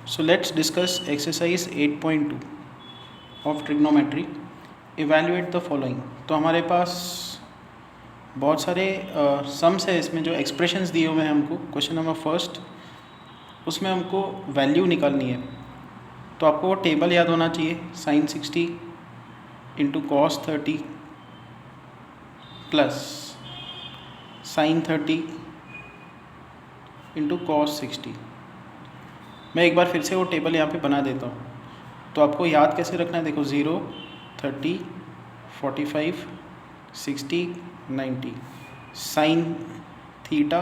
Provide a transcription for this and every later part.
So let's discuss exercise 8.2 of trigonometry. Evaluate the following. तो हमारे पास बहुत सारे सम्स है इसमें, जो एक्सप्रेशंस दिए हुए हैं हमको. क्वेश्चन नंबर फर्स्ट, उसमें हमको वैल्यू निकालनी है. तो आपको वो टेबल याद होना चाहिए. sin 60 into cos 30 plus sin 30 into cos 60. मैं एक बार फिर से वो टेबल यहाँ पे बना देता हूँ. तो आपको याद कैसे रखना है, देखो 0, 30, 45, 60, 90. साइन थीटा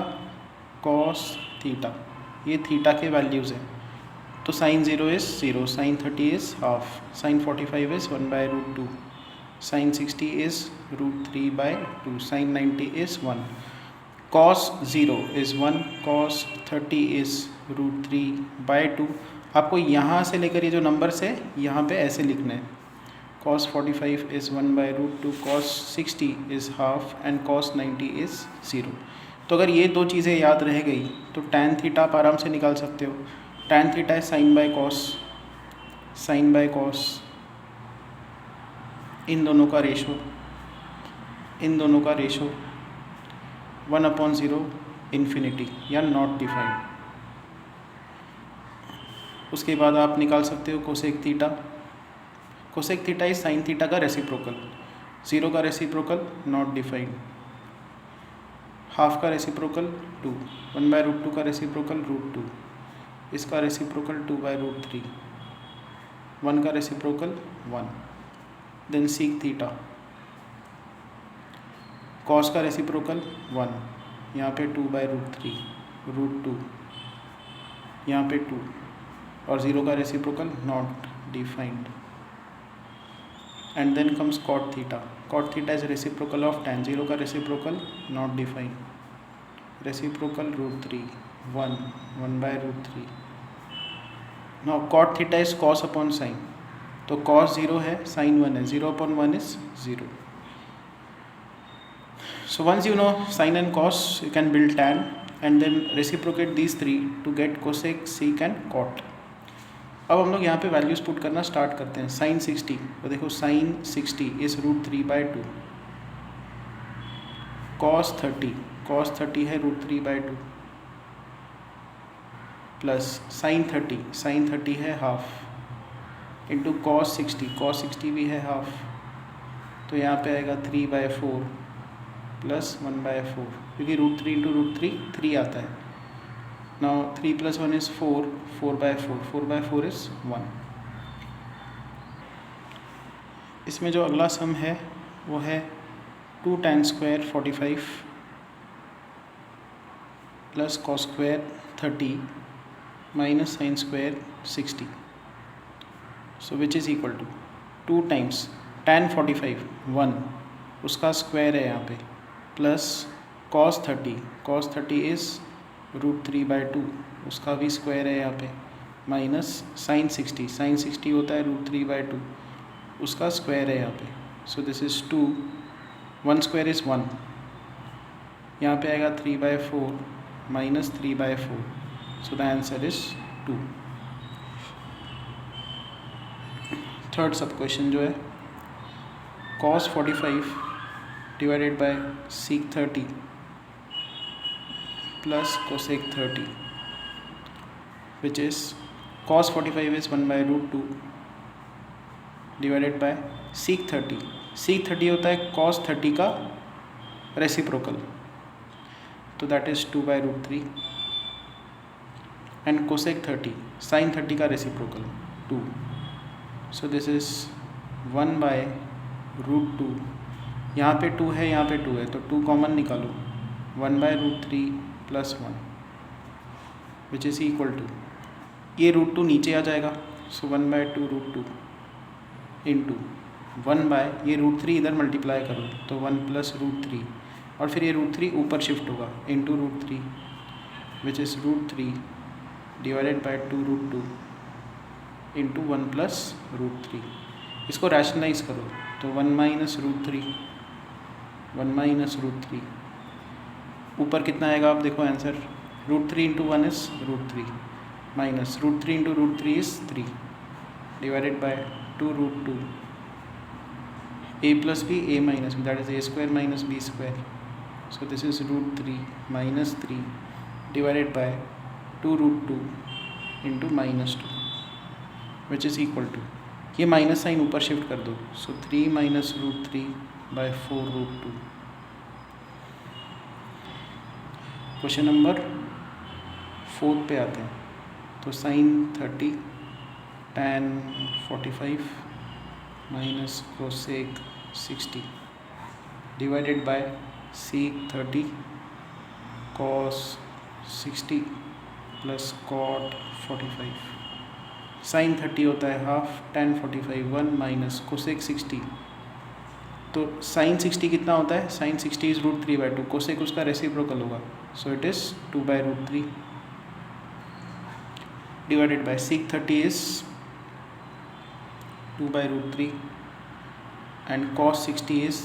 कॉस थीटा, ये थीटा के वैल्यूज़ हैं. तो sine 0 is 0, sine 30 is half, sine 45 is 1/√2, sine 60 is √3/2, sine 90 is 1. cos 0 is 1, cos 30 is √3/2. आपको यहाँ से लेकर ये जो नंबर्स है यहाँ पे ऐसे लिखना है. cos 45 is 1/√2, cos 60 is half and cos 90 is 0. तो अगर ये दो चीज़ें याद रह गई तो tan थीटा आप आराम से निकाल सकते हो. tan थीटा है sine by cos, sine by cos, इन दोनों का रेशो, इन दोनों का रेशो 1/0 इन्फिनिटी या नॉट डिफाइंड. उसके बाद आप निकाल सकते हो cosec theta. Cosec theta is sine theta का रेसिप्रोकल. 0 का रेसिप्रोकल नॉट डिफाइंड, हाफ का रेसिप्रोकल 2, 1/√2 का रेसिप्रोकल √2, इसका रेसिप्रोकल 2/√3, 1 का reciprocal 1. Then sec theta, cos का रेसिप्रोकल 1, यहाँ पे 2/√3, √2, यहाँ पे 2, और 0 का reciprocal not defined. And then comes cot theta. Cot theta is reciprocal of tan. 0 का reciprocal not defined, reciprocal √3, 1, 1/√3. Now cot theta is cos upon sine. तो cos 0 है, साइन 1 है, 0/1 is 0. So once you know sin and cos, you can build tan and then reciprocate these three to get cosec, sec and cot. अब हम लोग यहाँ पे values put करना start करते हैं. साइन 60, तो देखो साइन 60 इज √3/2, cos 30, cos 30 है √3/2, प्लस साइन 30, साइन 30 है हाफ, इंटू cos 60, cos 60 भी है हाफ. तो यहाँ पे आएगा 3/4 प्लस 1/4, क्योंकि √3 इंटू √3 3 आता है. Now 3 + 1 is 4, 4/4, 4/4 is 1. इसमें जो अगला सम है वो है 2 tan square 45 plus cos square 30 minus sine square 60. So which is equal to 2 times tan 45 1, उसका स्क्वायर है यहाँ पे, प्लस cos 30, cos 30 इज़ √3/2, उसका भी स्क्वायर है यहाँ पे, माइनस साइन 60, साइन 60 होता है √3/2, उसका स्क्वायर है यहाँ पे. So this is 2, 1 square is 1, यहाँ पे आएगा 3/4 minus 3/4. So the answer is 2. Third सब क्वेश्चन जो है, cos 45 divided by sec 30 plus cosec 30, which is cos 45 is 1/√2 divided by sec 30. sec 30 होता है cos 30 का रेसिप्रोकल, तो that is 2/√3. And cosec 30, sin 30 का रेसिप्रोकल 2. So this is 1/√2. यहाँ पे 2 है, यहाँ पे 2 है, तो 2 कॉमन निकालो, 1/√3 plus 1, which is equal to, ये √2 नीचे आ जाएगा. सो 1/2√2 इंटू 1/, ये √3 इधर मल्टीप्लाई करो तो 1 + √3, और फिर ये √3 ऊपर शिफ्ट होगा, into √3, which is √3 divided bye 2√2 into 1 + √3. इसको रैशनलाइज करो तो 1 - √3, 1 - √3, ऊपर कितना आएगा आप देखो answer, √3 × 1 is √3, minus root 3 into root 3 is 3 divided by 2 root 2. A plus b, a minus b, that is a square minus b square. So this is root 3 minus 3 divided by 2 root 2 into minus 2, which is equal to, ये minus sine ऊपर shift कर दो, so 3 minus root 3 by 4 root 2. Question number 4 पे आते हैं. तो sine 30 tan 45 minus cosec 60 divided by sec 30 cos 60 plus cot 45. Sine 30 होता है हाफ, tan 45 1 माइनस कोसेक 60. तो साइन 60 कितना होता है? Sine 60 is root 3 by 2. Cosec उसका रेसिप्रोकल होगा, so it is 2 by root 3 divided by sec 30 is 2 by root 3 and cos 60 is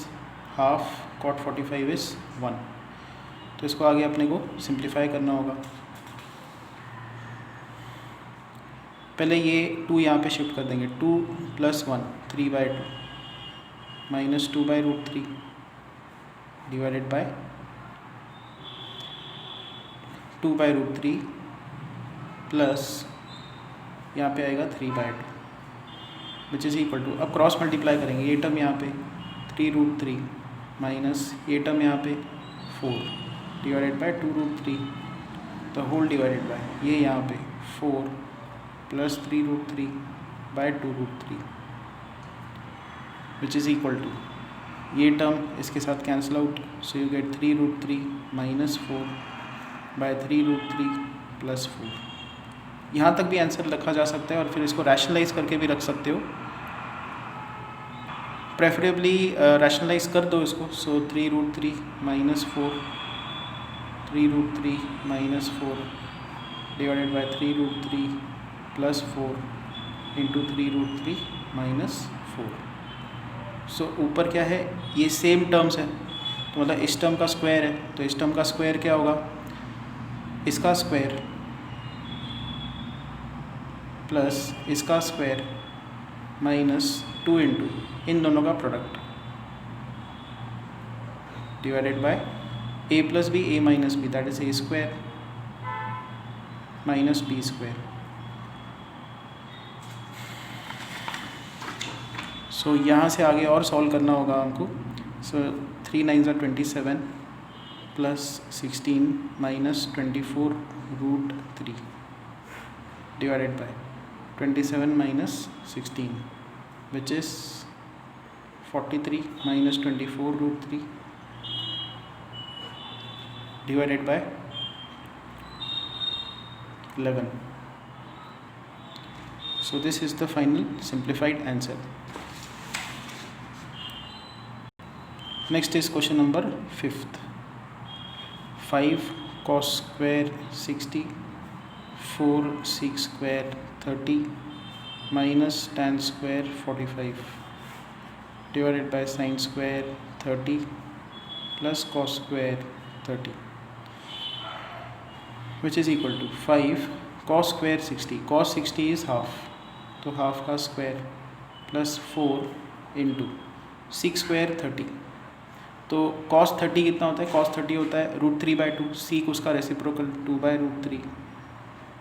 half, cot 45 is 1. तो इसको आगे अपने को सिंप्लीफाई करना होगा. पहले ये 2 यहाँ पे शिफ्ट कर देंगे. 2 plus 1 3 by 2 minus 2 by root 3 divided by 2 by root 3 plus यहाँ पे आएगा 3 by 2 which is equal to, अब क्रॉस मल्टीप्लाई करेंगे. ये टर्म यहाँ पे 3 रूट 3 माइनस ये टर्म यहाँ पे 4 divided by 2 root 3 the whole divided by ये यहाँ पे 4 plus 3 root 3 by 2 root 3 which is equal to, ये टर्म इसके साथ cancel out, so you get 3 root 3 minus 4 by 3 root 3 plus 4. यहाँ तक भी आंसर रखा जा सकता है और फिर इसको रैशनलाइज करके भी रख सकते हो. प्रेफरेबली रैशनलाइज कर दो इसको. So 3 root 3 minus 4 3 root 3 minus 4 divided by 3 root 3 plus 4 into 3 root 3 minus 4. So ऊपर क्या है? ये सेम टर्म्स है, तो मतलब इस टर्म का स्क्वायर है, तो इस टर्म का स्क्वायर क्या होगा? इसका स्क्वायर प्लस इसका स्क्वायर माइनस 2 इंटू इन दोनों का product divided by a plus b, a minus b, that is a square minus b square. So यहाँ से आगे और सॉल्व करना होगा हमको. So 3 9 are 27 plus 16 minus 24 root 3 divided by 27 minus 16 which is 43 minus 24 root 3 divided by 11. So this is the final simplified answer. Next is question number 5th. 5 cos square 60 4 sec square 30 minus tan square 45 divided by sin square 30 plus cos square 30 which is equal to 5 cos square 60. cos 60 is half, तो half का square plus 4 into sec square 30. तो cos 30 कितना होता है? cos 30 होता है root 3 by 2, sec उसका reciprocal 2 by root 3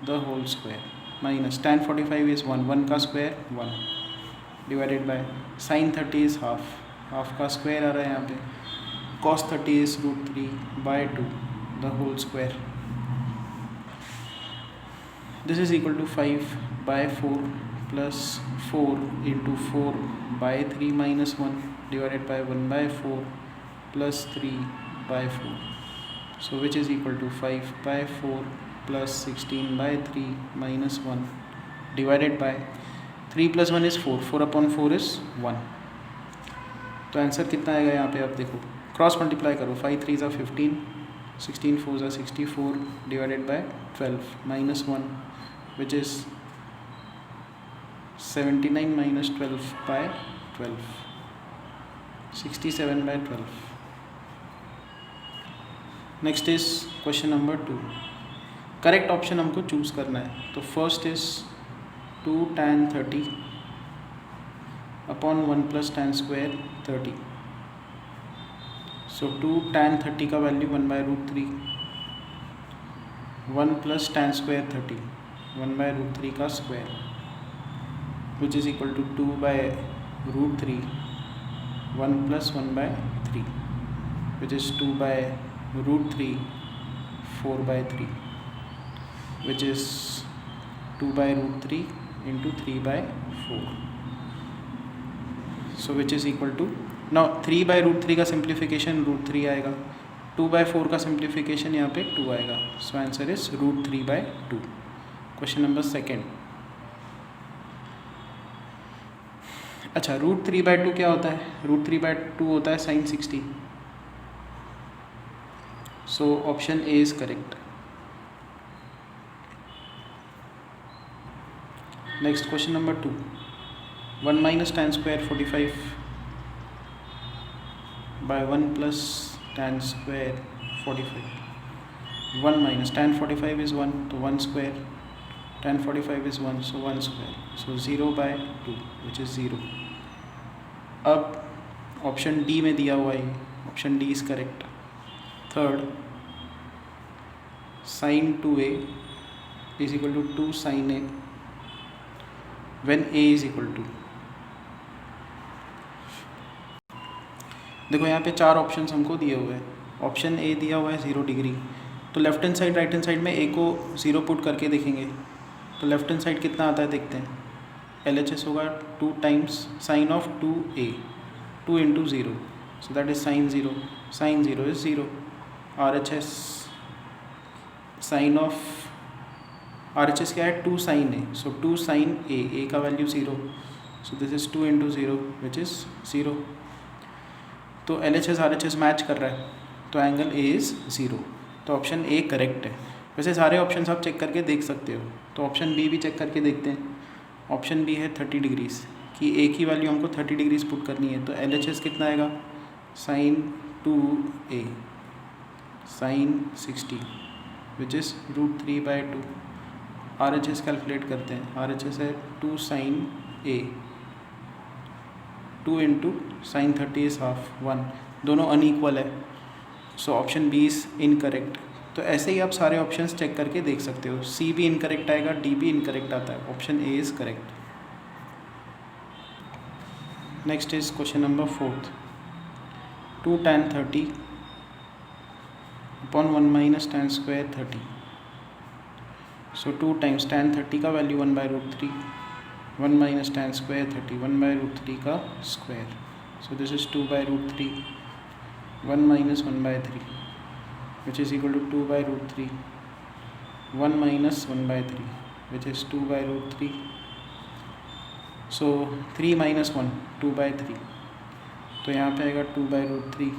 the whole square minus tan 45 is 1 1 का square 1 divided by sin 30 is half, half का स्क्वायर आ रहा है यहाँ पे, cos 30 is root 3 by 2 the whole square. This is equal to 5 by 4 plus 4 into 4 by 3 minus 1 divided by 1 bye 4 plus 3 by 4. So which is equal to 5 by 4 plus 16 by 3 minus 1 divided by 3 plus 1 is 4. 4 upon 4 is 1. तो answer कितना आएगा यहाँ पे? आप देखो cross multiply करो. 5 3 are 15 16 4 are 64 divided by 12 minus 1 which is 79 minus 12 by 12 67 by 12. Next is question number 2. Correct option हमको choose करना है। तो first is 2 tan 30 upon 1 + tan square 30। So 2 tan 30 का वैल्यू 1/√3, 1 + tan स्क्वायर 30, 1/√3 का square, which is equal to 2/√3, 1 + 1/3, which is 2/√3, 4/3, which is 2/√3 into 3/4. So which is equal to, now 3/√3 का simplification √3 आएगा, 2/4 का simplification यहाँ पे 2 आएगा। So answer is √3/2। Question number second. अच्छा, √3/2 क्या होता है? √3/2 होता है sin 60। So option A is correct. Next question number 2, 1 - tan square 45 by 1 + tan square 45, 1 - tan 45 is 1, तो 1 square, tan 45 is 1, so 1 square, so 0/2 which is 0। अब ऑप्शन डी में दिया हुआ है, option D is correct. Third, sin 2a is equal to 2 sin a when a is equal to, देखो यहाँ पे 4 options हमको दिए हुए हैं। ऑप्शन ए दिया हुआ है 0 डिग्री, तो left hand side right hand side में ए को 0 पुट करके देखेंगे, तो लेफ्ट हैंड साइड कितना आता है देखते हैं। LHS होगा 2 times sin of 2a, 2 into 0, so that is sin 0, sin 0 is 0। RHS sin of RHS क्या है? 2 sin a, so 2 sin a का value 0, so this is 2 into 0 which is 0। तो LHS RHS मैच कर रहा है, तो angle A is 0, तो option A correct है। वैसे सारे ऑप्शन आप चेक करके देख सकते हो, तो ऑप्शन बी भी चेक करके देखते हैं। ऑप्शन बी है 30 डिग्रीज कि ए की वैल्यू हमको 30 डिग्रीज पुट करनी है, तो LHS कितना आएगा? sin 2a sin 60 which is √3/2। RHS calculate करते हैं, RHS है 2 sin a, 2 into sin 30 is half 1, दोनों अनइक्वल है, so option B is incorrect. तो ऐसे ही आप सारे ऑप्शंस चेक करके देख सकते हो। सी भी इनकरेक्ट आएगा, डी भी इनकरेक्ट आता है, option A is correct. Next is question number 4, 2 tan 30 upon 1 - tan square 30। So 2 times tan 30 का वैल्यू 1/√3, 1 - tan स्क्वायर 30, 1/√3 का square, so this is 2/√3, 1 - 1/3 which is equal to 2/√3, 1 - 1/3 which is 2/√3, so 3 - 1 2/3, तो यहाँ पे आएगा 2/√3।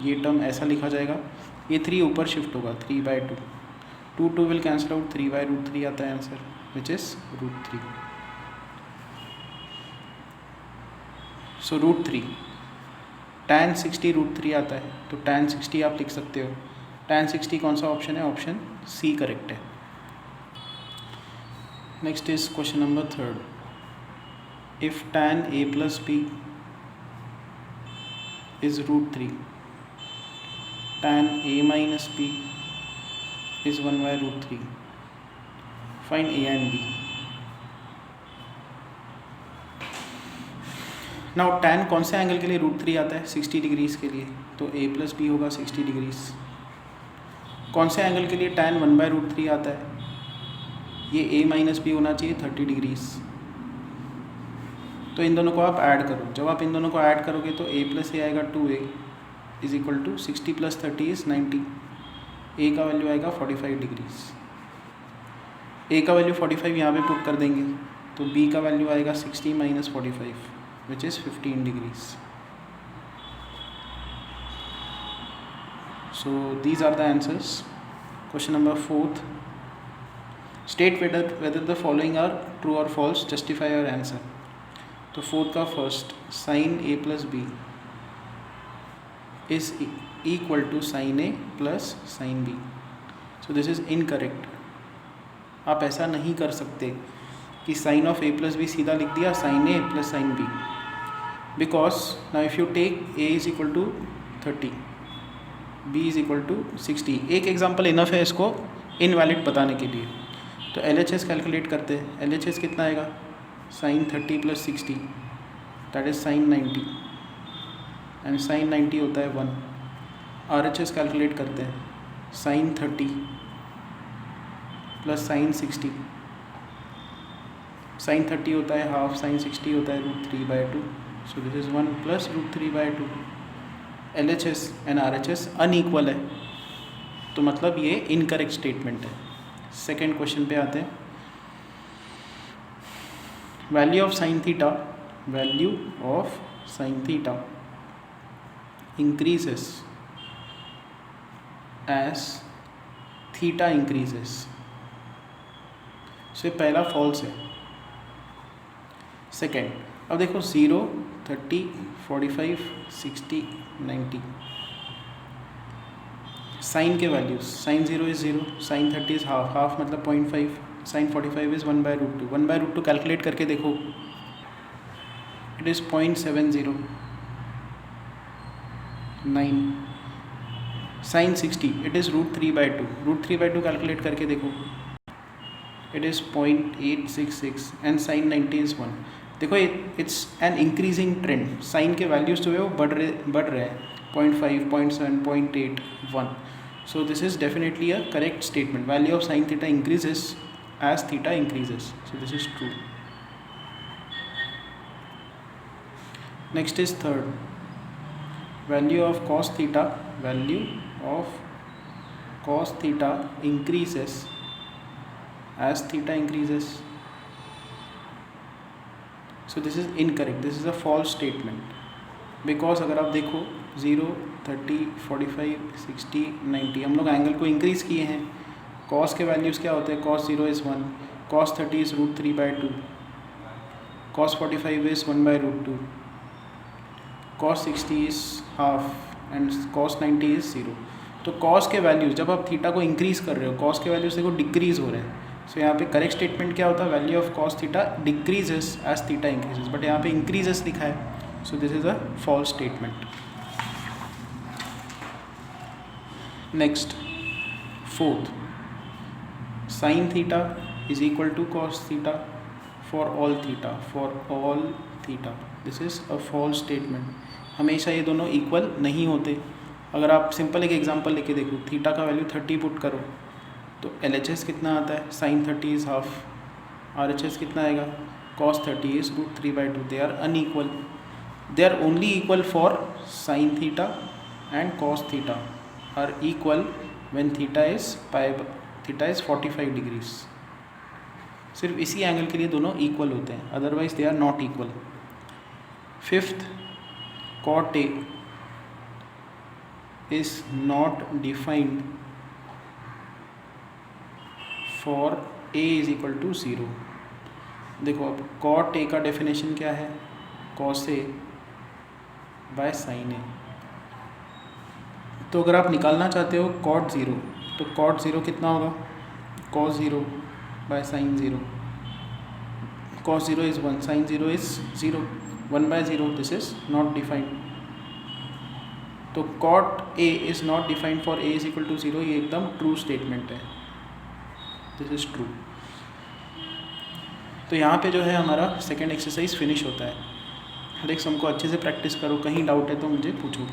ये टर्म ऐसा लिखा जाएगा, ये 3 ऊपर शिफ्ट होगा, 3/2, 2 विल कैंसिल आउट, 3/√3 आता है answer which is √3। So √3, tan 60 √3 आता है, तो tan 60 आप लिख सकते हो। tan 60 कौन सा ऑप्शन है? ऑप्शन सी करेक्ट है। Next is question number 3, if tan a + b is √3, tan a - b is 1/√3, find a and b। Now tan कौन से एंगल के लिए √3 आता है? 60 डिग्रीज के लिए, तो a + b होगा 60 डिग्रीज। कौन से एंगल के लिए tan 1/√3 आता है? ये a - b होना चाहिए 30 डिग्रीज। तो इन दोनों को आप ऐड करो, जब आप इन दोनों को ऐड करोगे तो a + a आएगा 2a is equal to 60 + 30 is 90, a का वैल्यू आएगा 45 डिग्रीज। a का वैल्यू 45 यहाँ पे पुट कर देंगे, तो b का वैल्यू आएगा 60 - 45 which is 15 degrees। So these are the answers। Question number 4, state whether the following are true or false, justify your answer। तो 4th का first, sin a + b is equal to sin a + sin b, so this is incorrect। आप ऐसा नहीं कर सकते कि sine of A plus B सीधा लिख दिया sine A plus sine B, because now if you take A is equal to 30, B is equal to 60, एक एग्जाम्पल इनफ है इसको इनवैलिड बताने के लिए। तो LHS कैलकुलेट करते हैं। LHS कितना आएगा, sine 30 plus 60 that is sine 90, and sine 90 होता है 1। RHS कैलकुलेट करते हैं, साइन 30 प्लस साइन 60, साइन 30 होता है हाफ, साइन 60 होता है √3/2, सो this is 1 plus √3/2। LHS and RHS unequal है, तो मतलब ये इनकरेक्ट स्टेटमेंट है। सेकेंड क्वेश्चन पे आते हैं। Value of sine theta, value of sine theta increases as theta increases, सो पहला फॉल्स है। सेकेंड, अब देखो 0, 30, 45, 60, 90 साइन के values, sine 0 is 0, sine 30 is half, half मतलब 0.5, साइन 45 इज़ 1/√2, 1/√2 कैलकुलेट करके देखो, it is 0.70 9, sine 60 it is √3/2, √3/2 calculate करके देखो, it is 0.866, and sine 90 is 1। देखो it's an increasing trend, sine के वैल्यूज जो है वो बढ़ रहे हैं, 0.5, 0.7, 0.8, 1। So this is definitely a correct statement, value of sine theta increases as theta increases, so this is true. Next is third, value of cos theta, value of cos theta increases as theta increases, so this is incorrect, this is a false statement, because अगर आप देखो 0, 30, 45, 60, 90 हम लोग angle को increase किए हैं। cos के values क्या होते हैं, cos 0 is 1, cos 30 is √3/2, cos 45 is 1/√2, cos 60 is half, and cos 90 is 0। तो cos के वैल्यूज जब आप थीटा को इंक्रीज कर रहे हो, cos के वैल्यूज देखो डिक्रीज हो रहे हैं, सो यहाँ पे करेक्ट स्टेटमेंट क्या होता है, value of cos theta decreases as theta increases, but यहाँ पे इंक्रीजेस लिखा है, so this is a false statement. Next fourth, sine theta is equal to cos theta for all theta, for all theta, this is a false statement. हमेशा ये दोनों equal नहीं होते। अगर आप सिंपल एक एग्जांपल लेके देखो, थीटा का वैल्यू 30 पुट करो तो LHS कितना आता है, साइन 30 इज़ हाफ, RHS कितना आएगा, cos 30 is √3/2, they are unequal, they are only equal for sine theta and cos theta are equal when theta is 45 degrees. सिर्फ इसी एंगल के लिए दोनों इक्वल होते हैं, otherwise they are not equal. Fifth, cot A is not defined for A is equal to 0। देखो अब cot A का डेफिनेशन क्या है, cos A by sin A। तो अगर आप निकालना चाहते हो cot 0, तो cot 0 कितना होगा, cos 0 bye sin 0, cos 0 is 1, sin 0 is 0, 1/0, this is not defined. तो cot A is not defined for A is equal to 0, ये एकदम ट्रू स्टेटमेंट है, दिस इज ट्रू। तो यहाँ पे जो है हमारा सेकेंड एक्सरसाइज फिनिश होता है। हर एक सम को अच्छे से प्रैक्टिस करो, कहीं डाउट है तो मुझे पूछो।